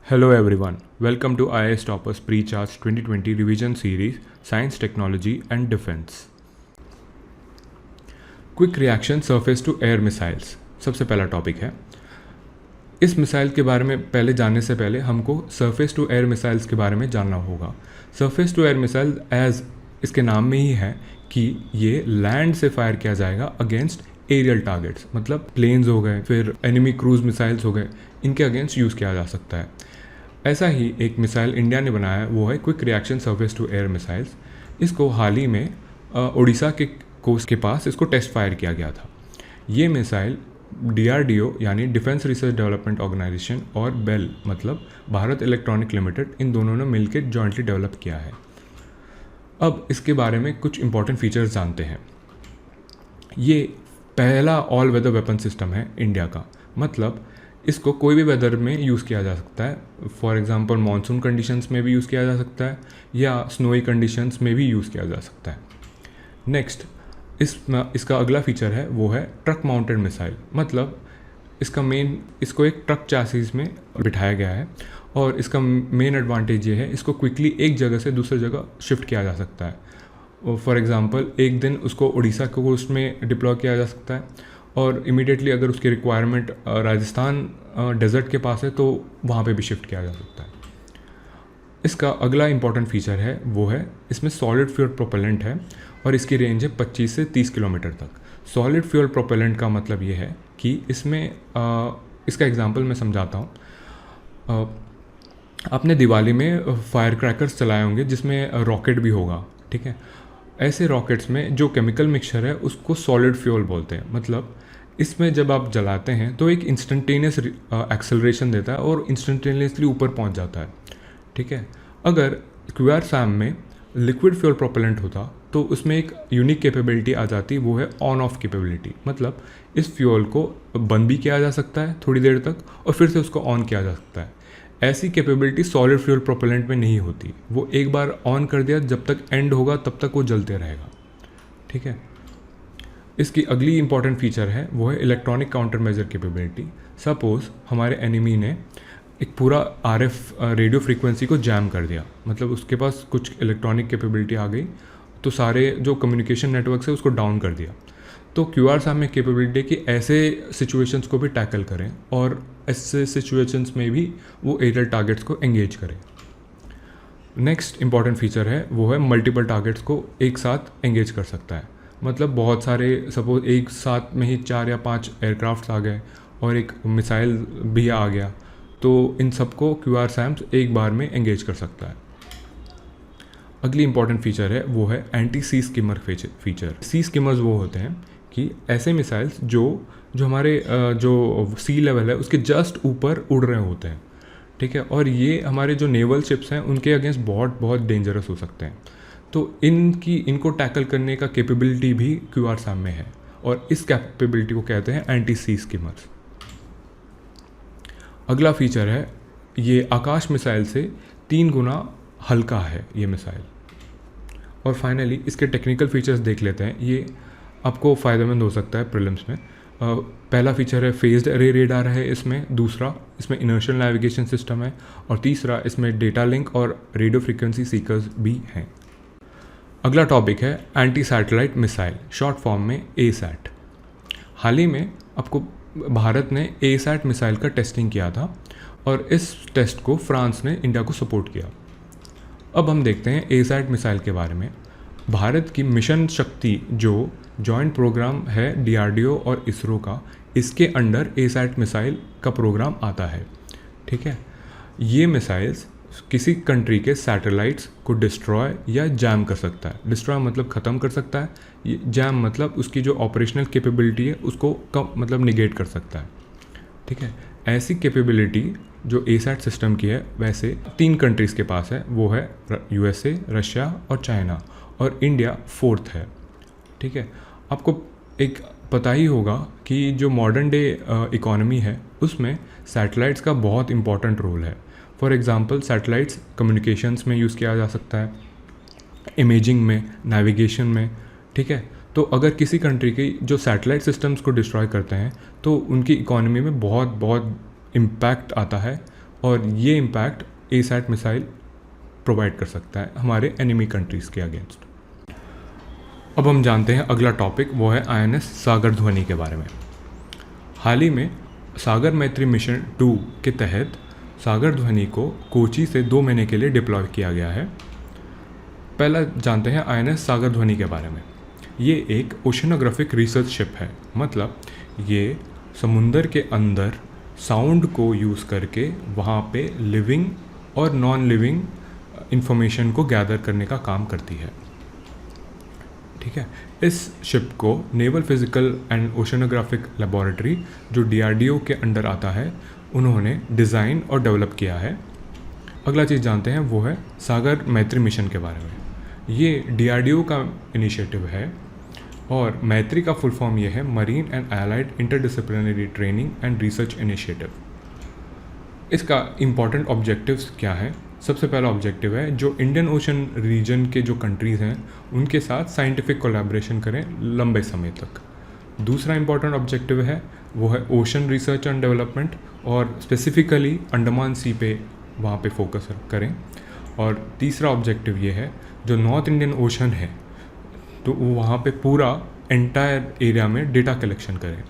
Hello everyone, welcome to IAS Toppers Pre-Charge 2020 Revision Series Science, Technology and Defense. Quick Reaction Surface to Air Missiles सबसे पहला topic है। इस missile के बारे में पहले जानने से पहले हमको सरफेस टू एयर मिसाइल्स के बारे में जानना होगा। Surface to air missile as इसके नाम में ही है कि ये लैंड से फायर किया जाएगा अगेंस्ट एरियल टारगेट्स, मतलब प्लेन्स हो गए, फिर एनिमी क्रूज मिसाइल्स हो गए, इनके अगेंस्ट यूज़ किया जा सकता है। ऐसा ही एक मिसाइल इंडिया ने बनाया है, वो है quick reaction surface to air missiles. इसको हाल ही में उड़ीसा के कोस्ट के पास इसको टेस्ट फायर किया गया था। ये मिसाइल DRDO यानी डिफेंस रिसर्च डेवलपमेंट ऑर्गेनाइजेशन और बेल मतलब भारत इलेक्ट्रॉनिक लिमिटेड, इन दोनों ने मिलकर जॉइंटली डेवलप किया है। अब इसके बारे में कुछ इंपॉर्टेंट फीचर्स जानते हैं। ये पहला ऑल वेदर वेपन सिस्टम है इंडिया का, मतलब इसको कोई भी वेदर में यूज़ किया जा सकता है। फॉर एग्जांपल मानसून कंडीशंस में भी यूज़ किया जा सकता है या स्नोई कंडीशंस में भी यूज़ किया जा सकता है। नेक्स्ट इसका अगला फीचर है वो है ट्रक माउंटेड मिसाइल, मतलब इसको एक ट्रक चासीज में बिठाया गया है और इसका मेन एडवांटेज ये है, इसको क्विकली एक जगह से दूसरी जगह शिफ्ट किया जा सकता है। फॉर एग्जांपल एक दिन उसको उड़ीसा के कोस्ट में डिप्लॉय किया जा सकता है और इमीडिएटली अगर उसकी रिक्वायरमेंट राजस्थान डेजर्ट के पास है तो वहाँ पे भी शिफ्ट किया जा सकता है। इसका अगला इंपॉर्टेंट फीचर है वो है इसमें सॉलिड फ्यूल प्रोपेलेंट है और इसकी रेंज है 25 से 30 किलोमीटर तक। सॉलिड फ्यूल प्रोपेलेंट का मतलब ये है कि इसमें इसका एग्जांपल मैं समझाता हूँ। आपने दिवाली में फायर क्रैकर्स चलाए होंगे जिसमें रॉकेट भी होगा, ठीक है। ऐसे रॉकेट्स में जो केमिकल मिक्सचर है उसको सॉलिड फ्यूल बोलते हैं। मतलब इसमें जब आप जलाते हैं तो एक इंस्टेंटेनियस एक्सेलरेशन देता है और इंस्टेंटेनियसली ऊपर पहुंच जाता है, ठीक है। अगर QRSAM में लिक्विड फ्यूल प्रोपेलेंट होता तो उसमें एक यूनिक कैपेबिलिटी आ जाती, वो है ऑन ऑफ कैपेबिलिटी। मतलब इस फ्यूल को बंद भी किया जा सकता है थोड़ी देर तक और फिर से उसको ऑन किया जा सकता है। ऐसी कैपेबिलिटी सॉलिड फ्यूल प्रोपेलेंट में नहीं होती। वो एक बार ऑन कर दिया, जब तक एंड होगा तब तक वो जलते रहेगा, ठीक है। इसकी अगली इंपॉर्टेंट फीचर है वो है electronic counter measure capability. Suppose हमारे एनिमी ने एक पूरा RF रेडियो फ्रीक्वेंसी को जैम कर दिया, मतलब उसके पास कुछ इलेक्ट्रॉनिक कैपेबिलिटी आ गई तो सारे जो कम्युनिकेशन नेटवर्क्स है उसको डाउन कर दिया। तो QRSAM में कैपेबिलिटी कि ऐसे सिचुएशंस को भी टैकल करें और ऐसे सिचुएशंस में भी वो एरियल टारगेट्स को एंगेज करें। नेक्स्ट इंपॉर्टेंट फीचर है वो है मल्टीपल टारगेट्स को एक साथ एंगेज कर सकता है। मतलब बहुत सारे, सपोज एक साथ में ही 4 या 5 एयरक्राफ्ट्स आ गए और एक मिसाइल भी आ गया तो इन सबको QRSAM एक बार में एंगेज कर सकता है। अगली इंपॉर्टेंट फीचर है वो है एंटी सी स्किमर फीचर। सी स्किमर्स वो होते हैं कि ऐसे मिसाइल्स जो हमारे जो सी लेवल है उसके जस्ट ऊपर उड़ रहे होते हैं, ठीक है। और ये हमारे जो नेवल शिप्स हैं उनके अगेंस्ट बहुत डेंजरस हो सकते हैं। तो इनको टैकल करने का कैपेबिलिटी भी QRSAM में है और इस कैपेबिलिटी को कहते हैं एंटी सी स्किमर्स। अगला फीचर है ये आकाश मिसाइल से 3 गुना हल्का है ये मिसाइल। और फाइनली इसके टेक्निकल फीचर्स देख लेते हैं, ये आपको फ़ायदेमंद हो सकता है प्रीलिम्स में। पहला फीचर है फेज्ड अरे रेडार है इसमें, दूसरा इसमें इनर्शियल नेविगेशन सिस्टम है और तीसरा इसमें डेटा लिंक और रेडियो फ्रीक्वेंसी सीकर्स भी हैं। अगला टॉपिक है anti satellite missile, short form में ASAT। हाल ही में आपको भारत ने ASAT मिसाइल का टेस्टिंग किया था और इस टेस्ट को फ्रांस ने इंडिया को सपोर्ट किया। अब हम देखते हैं ASAT मिसाइल के बारे में। भारत की मिशन शक्ति जो जॉइंट प्रोग्राम है DRDO और इसरो का, इसके अंडर ASAT मिसाइल का प्रोग्राम आता है, ठीक है। ये मिसाइल्स किसी कंट्री के सैटेलाइट्स को डिस्ट्रॉय या जैम कर सकता है। डिस्ट्रॉय मतलब ख़त्म कर सकता है, ये जैम मतलब उसकी जो ऑपरेशनल कैपेबिलिटी है उसको कम मतलब निगेट कर सकता है, ठीक है। ऐसी कैपेबिलिटी जो ASAT सिस्टम की है वैसे 3 कंट्रीज़ के पास है, वो है USA, रशिया और चाइना, और इंडिया 4th है, ठीक है। आपको एक पता ही होगा कि जो मॉडर्न डे इकोनॉमी है उसमें सैटेलाइट्स का बहुत इंपॉर्टेंट रोल है। फॉर एग्ज़ाम्पल सैटेलाइट्स कम्युनिकेशंस में यूज़ किया जा सकता है, इमेजिंग में, नेविगेशन में, ठीक है। तो अगर किसी कंट्री की जो सैटेलाइट सिस्टम्स को डिस्ट्रॉय करते हैं तो उनकी इकोनॉमी में बहुत इम्पैक्ट आता है और ये इम्पैक्ट एसैट मिसाइल प्रोवाइड कर सकता है हमारे एनिमी कंट्रीज़ के अगेंस्ट। अब हम जानते हैं अगला टॉपिक, वो है INS सागर ध्वनि के बारे में। हाल ही में सागर मैत्री मिशन 2 के तहत सागर ध्वनि को कोची से 2 महीने के लिए डिप्लॉय किया गया है। पहला जानते हैं INS सागर ध्वनि के बारे में। ये एक ओशनोग्राफिक रिसर्च शिप है, मतलब ये समुंदर के अंदर साउंड को यूज़ करके वहाँ पे लिविंग और नॉन लिविंग इंफॉर्मेशन को गैदर करने का काम करती है। ठीक है, इस शिप को naval physical and oceanographic laboratory, जो DRDO के अंडर आता है, उन्होंने डिज़ाइन और डेवलप किया है। अगला चीज़ जानते हैं वो है सागर मैत्री मिशन के बारे में। ये DRDO का इनिशिएटिव है और मैत्री का फुल फॉर्म ये है marine and allied interdisciplinary training and research initiative. इसका इम्पॉर्टेंट ऑब्जेक्टिव्स क्या है? सबसे पहला ऑब्जेक्टिव है जो इंडियन ओशन रीजन के जो कंट्रीज़ हैं उनके साथ साइंटिफिक कोलैबोरेशन करें लंबे समय तक। दूसरा इम्पॉर्टेंट ऑब्जेक्टिव है वो है ओशन रिसर्च एंड डेवलपमेंट, और स्पेसिफिकली अंडमान सी पे वहाँ पे फोकस करें। और तीसरा ऑब्जेक्टिव ये है जो नॉर्थ इंडियन ओशन है तो वो वहाँ पे पूरा एंटायर एरिया में डेटा कलेक्शन करें।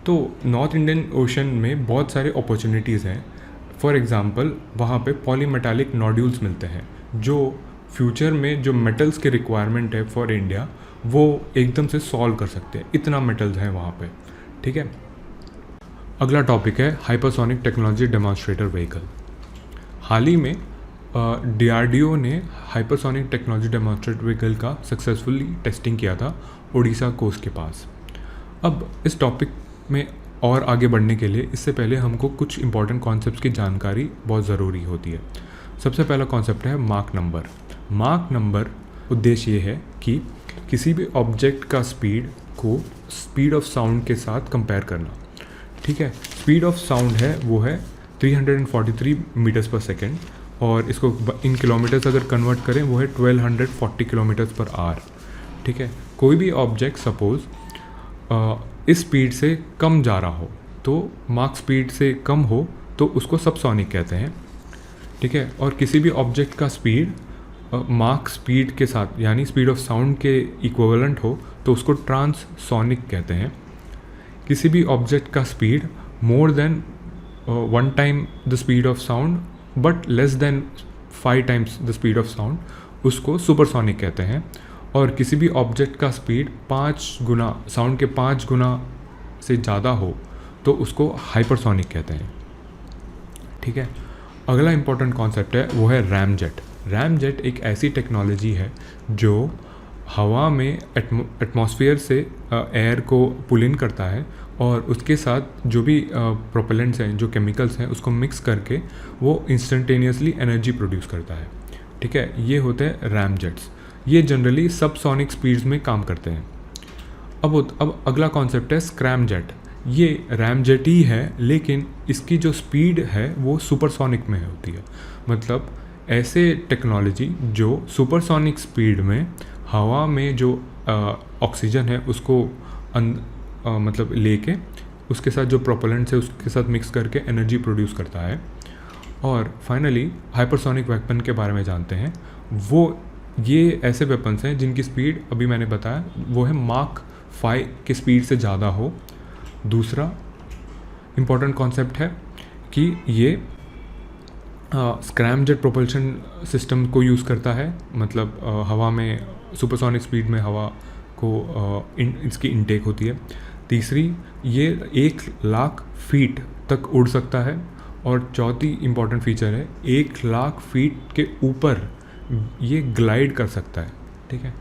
तो नॉर्थ इंडियन ओशन में बहुत सारे अपॉर्चुनिटीज़ हैं। फॉर एग्ज़ाम्पल वहाँ पे पॉलीमेटालिक नोड्यूल्स मिलते हैं जो फ्यूचर में जो मेटल्स के रिक्वायरमेंट है फॉर इंडिया वो एकदम से सॉल्व कर सकते हैं, इतना मेटल्स हैं वहाँ पे। ठीक है, अगला टॉपिक है हाइपरसोनिक टेक्नोलॉजी डेमोन्स्ट्रेटर व्हीकल। हाल ही में DRDO ने हाइपरसोनिक टेक्नोलॉजी डेमोन्स्ट्रेटर व्हीकल का सक्सेसफुली टेस्टिंग किया था उड़ीसा कोस्ट के पास। अब इस टॉपिक में और आगे बढ़ने के लिए इससे पहले हमको कुछ इंपॉर्टेंट कॉन्सेप्ट्स की जानकारी बहुत ज़रूरी होती है। सबसे पहला कॉन्सेप्ट है माक नंबर। माक नंबर उद्देश्य ये है कि किसी भी ऑब्जेक्ट का स्पीड को स्पीड ऑफ साउंड के साथ कंपेयर करना। ठीक है, स्पीड ऑफ साउंड है वो है 343 मीटर्स पर सेकेंड, और इसको इन किलोमीटर्स अगर कन्वर्ट करें वो है 1240 किलोमीटर्स पर आवर। ठीक है, कोई भी ऑब्जेक्ट सपोज इस स्पीड से कम जा रहा हो तो माक स्पीड से कम हो तो उसको सबसोनिक कहते हैं। ठीक है, और किसी भी ऑब्जेक्ट का स्पीड माक स्पीड के साथ यानी स्पीड ऑफ साउंड के इक्विवेलेंट हो तो उसको ट्रांससोनिक कहते हैं। किसी भी ऑब्जेक्ट का speed more than 1 time the speed of sound but less than 5 times the speed of sound, उसको सुपरसोनिक कहते हैं। और किसी भी ऑब्जेक्ट का स्पीड 5 गुना साउंड के 5 गुना से ज़्यादा हो तो उसको हाइपरसोनिक कहते हैं। ठीक है, अगला इम्पॉर्टेंट कॉन्सेप्ट है वो है रैमजेट। रैमजेट एक ऐसी टेक्नोलॉजी है जो हवा में एटमॉस्फेयर से एयर को पुल इन करता है और उसके साथ जो भी प्रोपेलेंट्स हैं, जो केमिकल्स हैं, उसको मिक्स करके वो इंस्टेंटेनियसली एनर्जी प्रोड्यूस करता है। ठीक है, ये होते हैं रैमजेट्स। ये जनरली सबसोनिक स्पीड्स में काम करते हैं। अब अगला कॉन्सेप्ट है स्क्रैमजेट। ये रैमजेट ही है लेकिन इसकी जो स्पीड है वो सुपरसोनिक में होती है। मतलब ऐसे टेक्नोलॉजी जो सुपरसोनिक स्पीड में हवा में जो ऑक्सीजन है उसको मतलब लेके उसके साथ जो प्रोपेलेंट्स है उसके साथ मिक्स करके एनर्जी प्रोड्यूस करता है। और फाइनली हाइपरसोनिक वेपन के बारे में जानते हैं। वो ये ऐसे वेपन्स हैं जिनकी स्पीड अभी मैंने बताया वो है माक 5 की स्पीड से ज़्यादा हो। दूसरा इम्पॉर्टेंट कॉन्सेप्ट है कि ये स्क्रैमजेट प्रोपल्शन सिस्टम को यूज़ करता है, मतलब हवा में सुपरसोनिक स्पीड में हवा को इसकी इनटेक होती है। तीसरी, ये 1,00,000 फीट तक उड़ सकता है। और चौथी इम्पॉर्टेंट फीचर है 1,00,000 फीट के ऊपर ये ग्लाइड कर सकता है। ठीक है,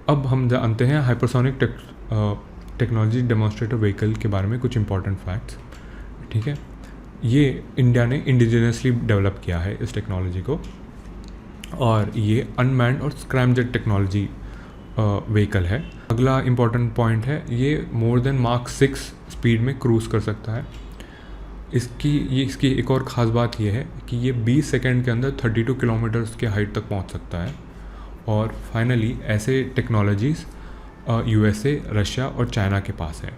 अब हम जानते हैं हाइपरसोनिक टेक्नोलॉजी डेमोन्स्ट्रेटर व्हीकल के बारे में कुछ इंपॉर्टेंट फैक्ट्स। ठीक है, ये इंडिया ने इंडिजिनियसली डेवलप किया है इस टेक्नोलॉजी को, और ये अनमैन्ड और स्क्रैमजेट टेक्नोलॉजी व्हीकल है। अगला इम्पॉर्टेंट पॉइंट है ये मोर देन माक 6 स्पीड में क्रूज़ कर सकता है। इसकी एक और ख़ास बात यह है कि ये 20 सेकंड के अंदर 32 किलोमीटर्स के हाइट तक पहुंच सकता है। और फाइनली ऐसे टेक्नोलॉजीज़ USA, रशिया और चाइना के पास है।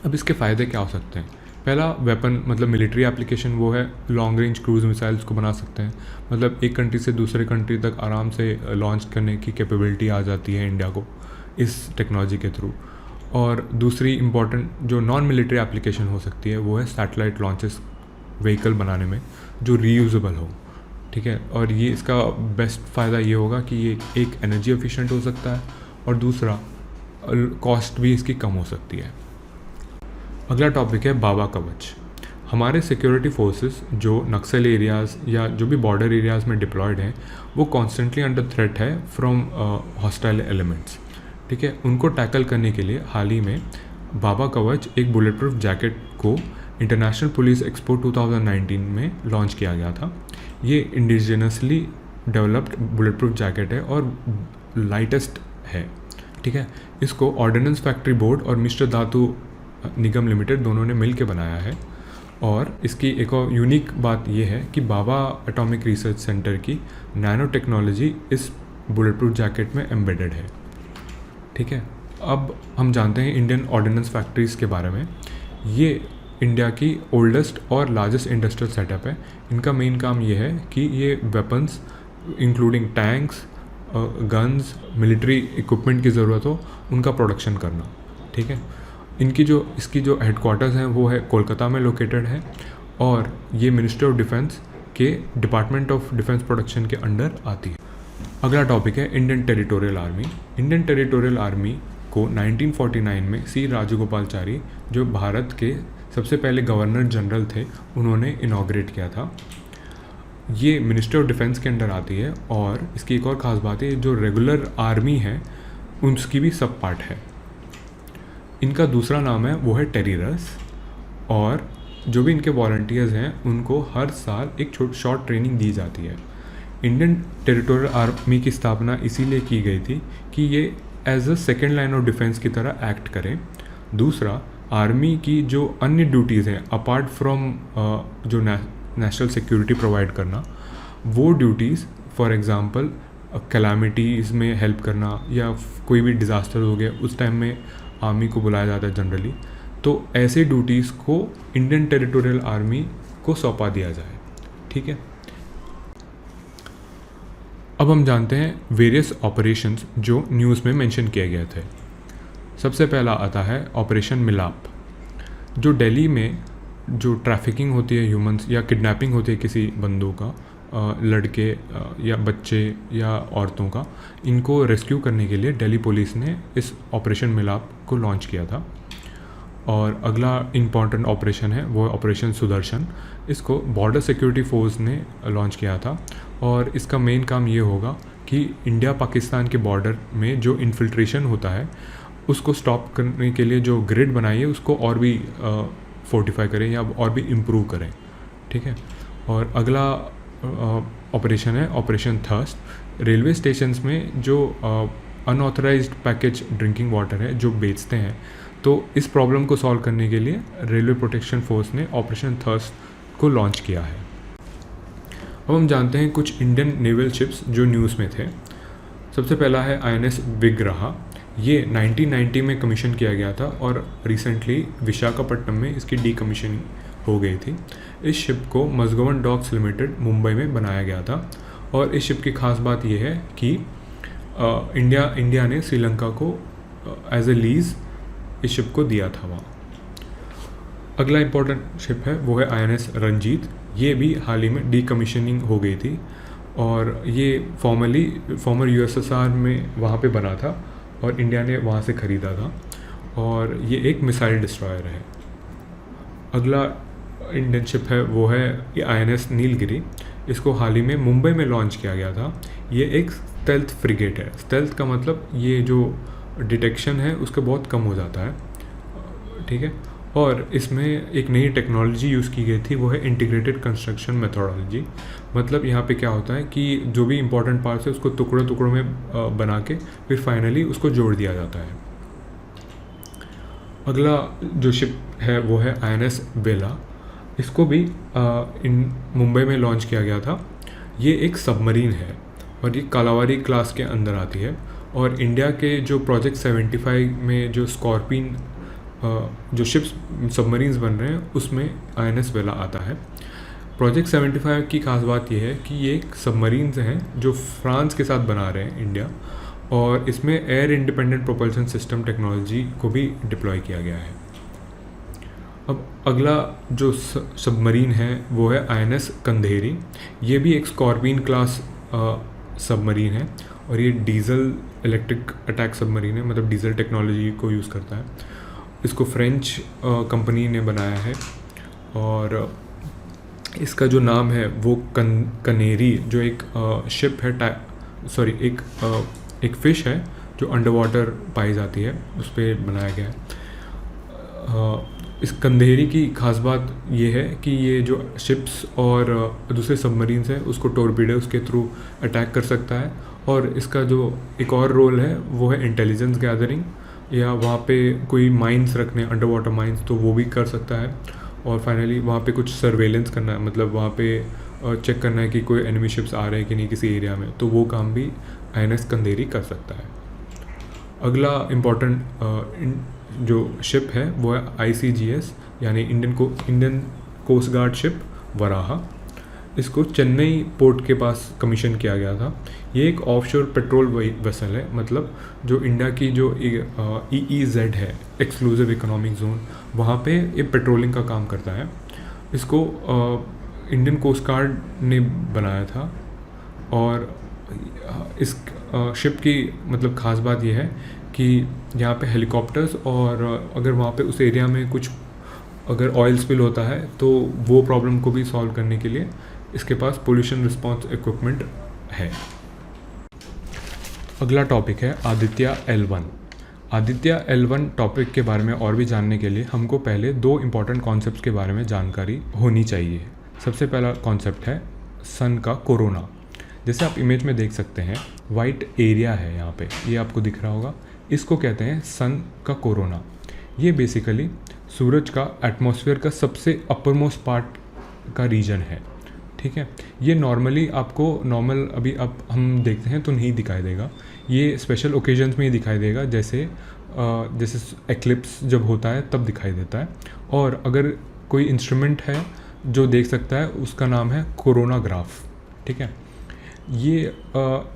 अब इसके फ़ायदे क्या हो सकते हैं? पहला वेपन मतलब मिलिट्री एप्लीकेशन वो है लॉन्ग रेंज क्रूज मिसाइल्स को बना सकते हैं, मतलब एक कंट्री से दूसरे कंट्री तक आराम से लॉन्च करने की कैपेबिलिटी आ जाती है इंडिया को इस टेक्नोलॉजी के थ्रू। और दूसरी इम्पॉर्टेंट जो नॉन मिलिट्री एप्लीकेशन हो सकती है वो है सैटेलाइट लॉन्चेस व्हीकल बनाने में जो रीयूजेबल हो, ठीक है। और ये इसका बेस्ट फ़ायदा ये होगा कि ये एक एनर्जी एफिशिएंट हो सकता है और दूसरा कॉस्ट भी इसकी कम हो सकती है। अगला टॉपिक है बाबा कवच। हमारे सिक्योरिटी फोर्सेस जो नक्सल एरियाज़ या जो भी बॉर्डर एरियाज़ में डिप्लॉयड हैं वो कॉन्स्टेंटली अंडर थ्रेट है फ्रॉम हॉस्टाइल एलिमेंट्स, ठीक है। उनको टैकल करने के लिए हाल ही में बाबा कवच एक बुलेट प्रूफ जैकेट को इंटरनेशनल पुलिस एक्सपो 2019 में लॉन्च किया गया था। ये indigenously developed bullet proof jacket है और लाइटेस्ट है, ठीक है। इसको ऑर्डिनेंस फैक्ट्री बोर्ड और मिस्टर धातु निगम लिमिटेड दोनों ने मिल के बनाया है। और इसकी एक और यूनिक बात यह है कि बाबा एटॉमिक रिसर्च सेंटर की नैनो टेक्नोलॉजी इस बुलेट प्रूफ जैकेट में एम्बेडेड है, ठीक है। अब हम जानते हैं इंडियन ऑर्डिनेंस फैक्ट्रीज़ के बारे में। ये इंडिया की ओल्डेस्ट और लार्जेस्ट इंडस्ट्रियल सेटअप है। इनका मेन काम ये है कि ये weapons including tanks, guns, military equipment की ज़रूरत हो उनका प्रोडक्शन करना, ठीक है। इसकी जो हेडक्वार्टर्स हैं वो है कोलकाता में लोकेटेड है और ये मिनिस्ट्री ऑफ डिफेंस के डिपार्टमेंट ऑफ डिफेंस प्रोडक्शन के अंडर आती है। अगला टॉपिक है Indian territorial army. Indian territorial army को 1949 में सी राजगोपालचारी जो भारत के सबसे पहले गवर्नर जनरल थे उन्होंने इनॉग्रेट किया था। ये मिनिस्ट्री ऑफ डिफेंस के अंडर आती है और इसकी एक और ख़ास बात है जो रेगुलर आर्मी है उसकी भी सब पार्ट है। इनका दूसरा नाम है वो है टेरिरस और जो भी इनके वॉलंटियर्स हैं उनको हर साल एक शॉर्ट ट्रेनिंग दी जाती है। इंडियन टेरिटोरियल आर्मी की स्थापना इसीलिए की गई थी कि ये as a second line of defence की तरह एक्ट करें। दूसरा, आर्मी की जो अन्य ड्यूटीज़ हैं अपार्ट फ्रॉम जो नेशनल सिक्योरिटी प्रोवाइड करना, वो ड्यूटीज़ फॉर एग्ज़ाम्पल कैलामिटीज़ में हेल्प करना या कोई भी डिज़ास्टर हो गया उस टाइम में आर्मी को बुलाया जाता है जनरली, तो ऐसे ड्यूटीज़ को इंडियन टेरिटोरियल आर्मी को सौंपा दिया जाए, ठीक है। अब हम जानते हैं वेरियस ऑपरेशंस जो न्यूज़ में मेंशन किए गए थे। सबसे पहला आता है ऑपरेशन मिलाप, जो दिल्ली में जो ट्रैफिकिंग होती है ह्यूमंस या किडनैपिंग होती है किसी बंदों का, लड़के या बच्चे या औरतों का, इनको रेस्क्यू करने के लिए दिल्ली पुलिस ने इस ऑपरेशन मिलाप को लॉन्च किया था। और अगला इम्पॉर्टेंट ऑपरेशन है वो ऑपरेशन सुदर्शन। इसको बॉर्डर सिक्योरिटी फोर्स ने लॉन्च किया था और इसका मेन काम ये होगा कि इंडिया पाकिस्तान के बॉर्डर में जो इन्फिल्ट्रेशन होता है उसको स्टॉप करने के लिए जो ग्रिड बनाई है उसको और भी फोर्टिफाई करें या और भी इम्प्रूव करें, ठीक है। और अगला ऑपरेशन है ऑपरेशन थर्स्ट। रेलवे स्टेशंस में जो अनऑथराइज्ड पैकेज ड्रिंकिंग वाटर है जो बेचते हैं, तो इस प्रॉब्लम को सॉल्व करने के लिए रेलवे प्रोटेक्शन फोर्स ने ऑपरेशन थर्स्ट को लॉन्च किया है। अब हम जानते हैं कुछ इंडियन नेवल शिप्स जो न्यूज़ में थे। सबसे पहला है INS विग्रहा। ये 1990 में कमीशन किया गया था और रिसेंटली विशाखापट्टनम में इसकी डीकमीशनिंग हो गई थी। इस शिप को मज़गवन डॉक्स लिमिटेड मुंबई में बनाया गया था और इस शिप की ख़ास बात यह है कि इंडिया ने श्रीलंका को एज ए लीज़ इस शिप को दिया था वहाँ। अगला इम्पोर्टेंट शिप है वो है INS रंजीत। ये भी हाल ही में डीकमीशनिंग हो गई थी और ये फॉर्मर USSR में वहाँ पे बना था और इंडिया ने वहाँ से ख़रीदा था और ये एक मिसाइल डिस्ट्रॉयर है। अगला इंडियन शिप है वो है INS नीलगिरी। इसको हाल ही में मुंबई में लॉन्च किया गया था। ये एक स्टेल्थ फ्रिगेट है। स्टेल्थ का मतलब ये जो डिटेक्शन है उसका बहुत कम हो जाता है, ठीक है। और इसमें एक नई टेक्नोलॉजी यूज़ की गई थी वो है इंटीग्रेटेड कंस्ट्रक्शन मेथोडोलॉजी। मतलब यहाँ पे क्या होता है कि जो भी इंपॉर्टेंट पार्ट्स है उसको टुकड़ों में बना के फिर फाइनली उसको जोड़ दिया जाता है। अगला जो शिप है वो है INS बेला। इसको भी मुंबई में लॉन्च किया गया था। ये एक सबमरीन है और ये कालावारी क्लास के अंदर आती है और इंडिया के जो प्रोजेक्ट 75 में जो स्कॉर्पिन जो शिप्स सबमरीन्स बन रहे हैं उसमें INS वेला आता है। प्रोजेक्ट 75 की खास बात यह है कि ये एक सबमरीन्स हैं जो फ्रांस के साथ बना रहे हैं इंडिया, और इसमें air independent propulsion system technology को भी डिप्लॉय किया गया है। अब अगला जो सबमरीन है वो है INS कंधेरी। ये भी एक स्कॉर्पियन क्लास सबमरीन है और ये डीजल इलेक्ट्रिक अटैक सबमरीन है, मतलब डीजल टेक्नोलॉजी को यूज़ करता है। इसको फ्रेंच कंपनी ने बनाया है और इसका जो नाम है वो कनेरी, जो एक शिप है, एक फ़िश है जो अंडर वाटर पाई जाती है, उस पर बनाया गया है। इस कंधेरी की खास बात ये है कि ये जो शिप्स और दूसरे सबमरीन्स हैं उसको टॉर्पीडोज़ के थ्रू अटैक कर सकता है, और इसका जो एक और रोल है वो है इंटेलिजेंस गैदरिंग, या वहाँ पे कोई माइंस रखने, अंडर वाटर माइंस, तो वो भी कर सकता है। और फाइनली वहाँ पे कुछ सर्वेलेंस करना है, मतलब वहाँ पे चेक करना है कि कोई एनिमी शिप्स आ रहे हैं कि नहीं किसी एरिया में, तो वो काम भी INS कंधेरी कर सकता है। अगला इम्पॉर्टेंट जो शिप है वो है ICGS, यानी Indian coast guard ship Varaha. इसको चेन्नई पोर्ट के पास कमीशन किया गया था। ये एक ऑफशोर पेट्रोल वेसल है, मतलब जो इंडिया की जो EEZ है, एक्सक्लूसिव इकोनॉमिक जोन, वहाँ पे ये पेट्रोलिंग का काम करता है। इसको इंडियन कोस्ट गार्ड ने बनाया था, और इस शिप की मतलब ख़ास बात यह है कि यहाँ पे हेलीकॉप्टर्स, और अगर वहाँ पे उस एरिया में कुछ अगर ऑयल स्पिल होता है तो वो प्रॉब्लम को भी सॉल्व करने के लिए इसके पास पोल्यूशन रिस्पॉन्स इक्विपमेंट है। अगला टॉपिक है Aditya L1। Aditya L1 topic के बारे में और भी जानने के लिए हमको पहले दो इम्पॉर्टेंट कॉन्सेप्ट्स के बारे में जानकारी होनी चाहिए। सबसे पहला कॉन्सेप्ट है सन का कोरोना। जैसे आप इमेज में देख सकते हैं, वाइट एरिया है यहाँ पे, ये आपको दिख रहा होगा, इसको कहते हैं सन का कोरोना। ये बेसिकली सूरज का एटमॉस्फेयर का सबसे अपर मोस्ट पार्ट का रीजन है, ठीक है। ये नॉर्मली आपको अभी आप हम देखते हैं तो नहीं दिखाई देगा, ये स्पेशल ओकेजन्स में ही दिखाई देगा, जैसे एक्लिप्स जब होता है तब दिखाई देता है। और अगर कोई इंस्ट्रूमेंट है जो देख सकता है, उसका नाम है कोरोनाग्राफ, ठीक है। ये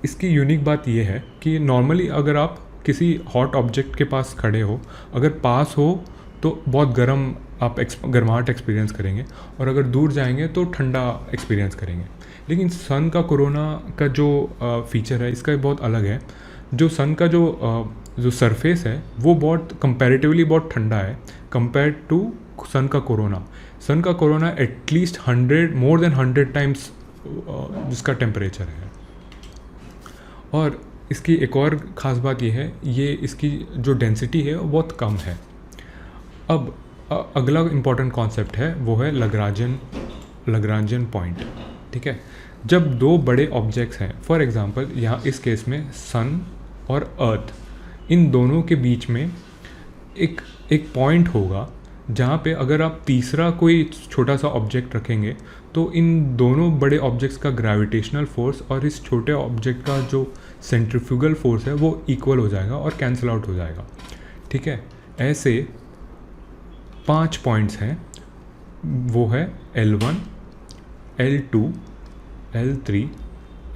इसकी यूनिक बात ये है कि नॉर्मली अगर आप किसी हॉट ऑब्जेक्ट के पास खड़े हो, अगर पास हो तो बहुत गर्माहट एक्सपीरियंस करेंगे, और अगर दूर जाएंगे तो ठंडा एक्सपीरियंस करेंगे। लेकिन सन का कोरोना का जो फीचर है इसका बहुत अलग है। जो सन का जो सरफेस है वो बहुत कंपैरेटिवली बहुत ठंडा है कंपेयर टू सन का कोरोना। सन का corona at least more than 100 times जिसका टेम्परेचर है। और इसकी एक और ख़ास बात ये है, ये इसकी जो डेंसिटी है वो बहुत कम है। अब अगला इम्पॉर्टेंट कॉन्सेप्ट है वो है लग्रांजियन पॉइंट, ठीक है। जब दो बड़े ऑब्जेक्ट्स हैं, फॉर एग्जांपल यहाँ इस केस में सन और अर्थ, इन दोनों के बीच में एक पॉइंट होगा जहाँ पे अगर आप तीसरा कोई छोटा सा ऑब्जेक्ट रखेंगे तो इन दोनों बड़े ऑब्जेक्ट्स का ग्रेविटेशनल फोर्स और इस छोटे ऑब्जेक्ट का जो सेंट्रीफ्यूगल फोर्स है वो इक्वल हो जाएगा और कैंसिल आउट हो जाएगा, ठीक है। ऐसे 5 पॉइंट्स हैं, वो है L1, L2, L3,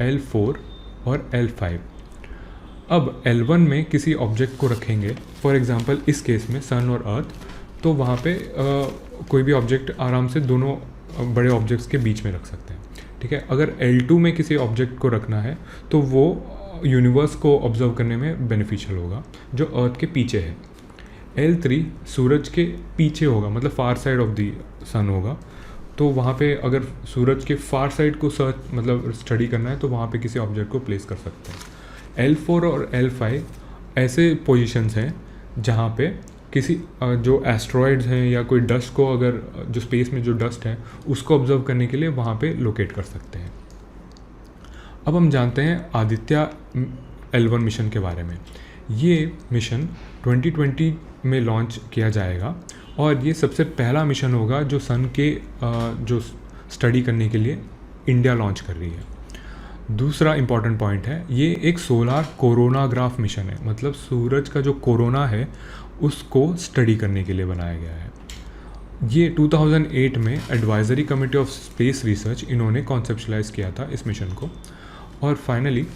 L4 और L5। अब L1 में किसी ऑब्जेक्ट को रखेंगे, फॉर एग्जांपल इस केस में सन और अर्थ, तो वहाँ पे कोई भी ऑब्जेक्ट आराम से दोनों बड़े ऑब्जेक्ट्स के बीच में रख सकते हैं, ठीक है। अगर L2 में किसी ऑब्जेक्ट को रखना है तो वो यूनिवर्स को ऑब्जर्व करने में बेनिफिशियल होगा, जो अर्थ के पीछे है। L3 सूरज के पीछे होगा, मतलब फार साइड ऑफ द सन होगा, तो वहाँ पे अगर सूरज के फार साइड को स्टडी करना है तो वहाँ पे किसी ऑब्जेक्ट को प्लेस कर सकते हैं। L4 और L5 ऐसे पोजीशंस हैं जहाँ पे किसी जो एस्ट्रॉयड्स हैं या कोई डस्ट को, अगर जो स्पेस में जो डस्ट है उसको ऑब्जर्व करने के लिए वहाँ पे लोकेट कर सकते हैं। अब हम जानते हैं आदित्य L1 मिशन के बारे में। ये मिशन 2020 में लॉन्च किया जाएगा और ये सबसे पहला मिशन होगा जो सन के जो स्टडी करने के लिए इंडिया लॉन्च कर रही है। दूसरा इम्पॉर्टेंट पॉइंट है, ये एक सोलार कोरोनाग्राफ मिशन है, मतलब सूरज का जो कोरोना है उसको स्टडी करने के लिए बनाया गया है। ये 2008 में advisory committee of space research इन्होंने कॉन्सेप्चुलाइज किया था इस मिशन को, और फाइनली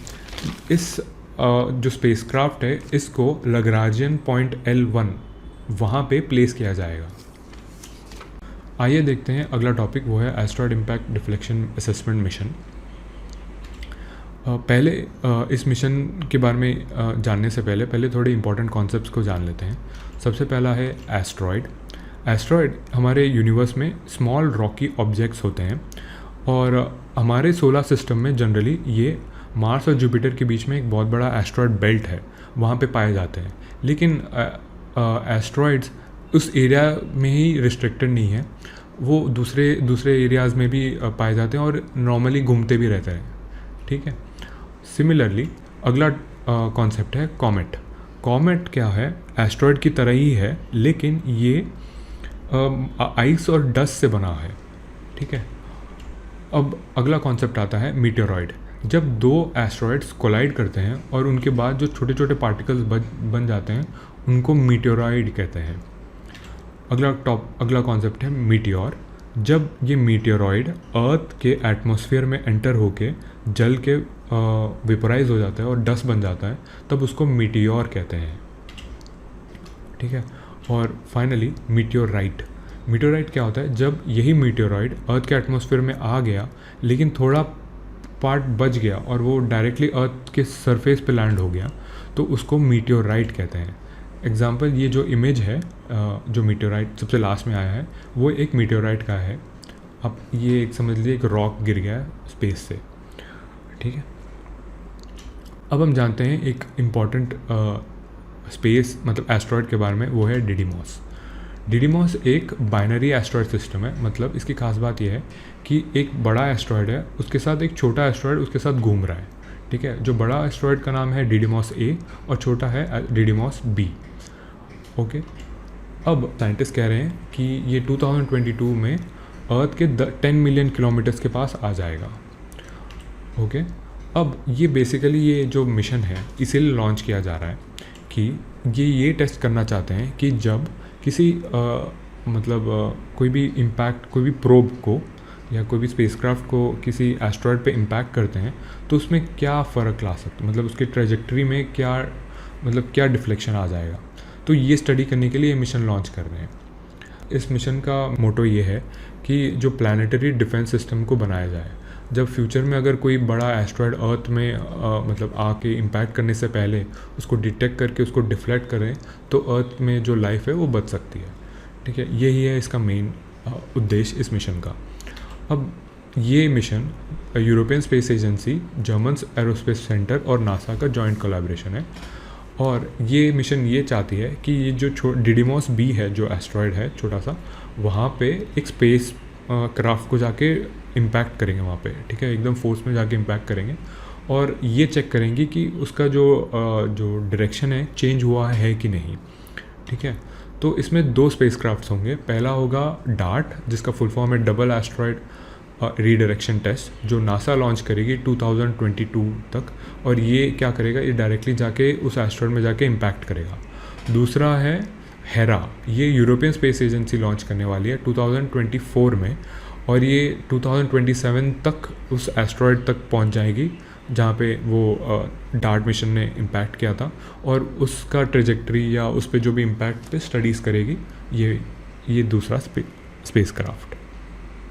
इस जो स्पेसक्राफ्ट है इसको लग्रांजियन पॉइंट L1 वहाँ पे प्लेस किया जाएगा। आइए देखते हैं अगला टॉपिक, वो है asteroid impact deflection assessment mission. पहले इस मिशन के बारे में जानने से पहले थोड़े इंपॉर्टेंट कॉन्सेप्ट्स को जान लेते हैं। सबसे पहला है एस्ट्रॉयड। एस्ट्रॉयड हमारे यूनिवर्स में स्मॉल रॉकी ऑब्जेक्ट्स होते हैं, और हमारे सोलर सिस्टम में जनरली ये मार्स और जुपिटर के बीच में एक बहुत बड़ा एस्ट्रॉयड बेल्ट है, वहाँ पे पाए जाते हैं। लेकिन एस्ट्रॉयड्स उस एरिया में ही रिस्ट्रिक्टेड नहीं है, वो दूसरे एरियाज़ में भी पाए जाते हैं और नॉर्मली घूमते भी रहते हैं। ठीक है। सिमिलरली अगला कॉन्सेप्ट है कॉमेट। कॉमेट क्या है? एस्ट्रॉयड की तरह ही है, लेकिन ये आइस और डस्ट से बना है। ठीक है। अब अगला कॉन्सेप्ट आता है मीटेरॉइड। जब दो एस्ट्रॉयड्स कोलाइड करते हैं और उनके बाद जो छोटे छोटे पार्टिकल्स बन जाते हैं उनको मीटेरॉइड कहते हैं। अगला कॉन्सेप्ट है मीटियोर। जब ये मीटेरॉइड अर्थ के एटमॉस्फेयर में एंटर होके जल के वेपोराइज हो जाता है और डस्ट बन जाता है, तब उसको मीटियोर कहते हैं। ठीक है। और फाइनली मीटियोराइट। मीटियोराइट क्या होता है? जब यही मीटियोराइड अर्थ के एटमॉस्फेयर में आ गया लेकिन थोड़ा पार्ट बच गया और वो डायरेक्टली अर्थ के सरफेस पे लैंड हो गया, तो उसको मीटियोराइट कहते हैं। एग्जाम्पल, ये जो इमेज है जो मीटियोराइट सबसे लास्ट में आया है वो एक मीटियोराइट का है। अब ये एक समझ लीजिए एक रॉक गिर गया है स्पेस से। ठीक है। अब हम जानते हैं एक इम्पॉर्टेंट स्पेस मतलब एस्ट्रॉयड के बारे में, वो है डिडीमॉस। डिडीमॉस एक बाइनरी एस्ट्रॉयड सिस्टम है। मतलब इसकी खास बात यह है कि एक बड़ा एस्ट्रॉयड है, उसके साथ एक छोटा एस्ट्रॉयड उसके साथ घूम रहा है। ठीक है। जो बड़ा एस्ट्रॉयड का नाम है डिडीमॉस A और छोटा है डिडीमॉस B। ओके। अब साइंटिस्ट कह रहे हैं कि ये 2022 में अर्थ के 10 मिलियन किलोमीटर्स के पास आ जाएगा। ओके। अब ये बेसिकली ये जो मिशन है इसीलिए लॉन्च किया जा रहा है कि ये टेस्ट करना चाहते हैं कि जब किसी कोई भी इम्पैक्ट, कोई भी प्रोब को या कोई भी स्पेसक्राफ्ट को किसी एस्ट्रॉयड पे इम्पैक्ट करते हैं तो उसमें क्या फ़र्क ला सकते हैं, मतलब उसकी ट्रेजेक्टरी में क्या डिफ्लेक्शन आ जाएगा। तो ये स्टडी करने के लिए ये मिशन लॉन्च कर रहे हैं। इस मिशन का मोटो ये है कि जो प्लानिटरी डिफेंस सिस्टम को बनाया जाए। जब फ्यूचर में अगर कोई बड़ा एस्ट्रॉयड अर्थ में आके इम्पैक्ट करने से पहले उसको डिटेक्ट करके उसको डिफ्लेक्ट करें तो अर्थ में जो लाइफ है वो बच सकती है। ठीक है। यही है इसका मेन उद्देश्य इस मिशन का। अब ये mission European space agency, German aerospace centre और नासा का जॉइंट कोलैबोरेशन है, और ये मिशन ये चाहती है कि ये जो डिडीमॉस B है, जो एस्ट्रॉयड है छोटा सा, वहाँ पे एक स्पेस क्राफ्ट को जाके इम्पैक्ट करेंगे वहाँ पे। ठीक है। एकदम फोर्स में जाके इम्पैक्ट करेंगे और ये चेक करेंगे कि उसका जो डायरेक्शन है चेंज हुआ है कि नहीं। ठीक है। तो इसमें 2 स्पेसक्राफ्ट्स होंगे। पहला होगा डार्ट, जिसका फुल फॉर्म है डबल एस्ट्रॉयड रीडायरेक्शन टेस्ट, जो नासा लॉन्च करेगी 2022 तक, और ये क्या करेगा, ये डायरेक्टली जाके उस एस्ट्रॉयड में जाके इम्पैक्ट करेगा। दूसरा है हेरा, ये यूरोपियन स्पेस एजेंसी लॉन्च करने वाली है 2024 में, और ये 2027 तक उस एस्ट्रॉयड तक पहुंच जाएगी जहाँ पे वो डार्ट मिशन ने इम्पैक्ट किया था, और उसका ट्रेजेक्टरी या उस पे जो भी इम्पैक्ट पे स्टडीज़ करेगी ये दूसरा स्पेस क्राफ्ट।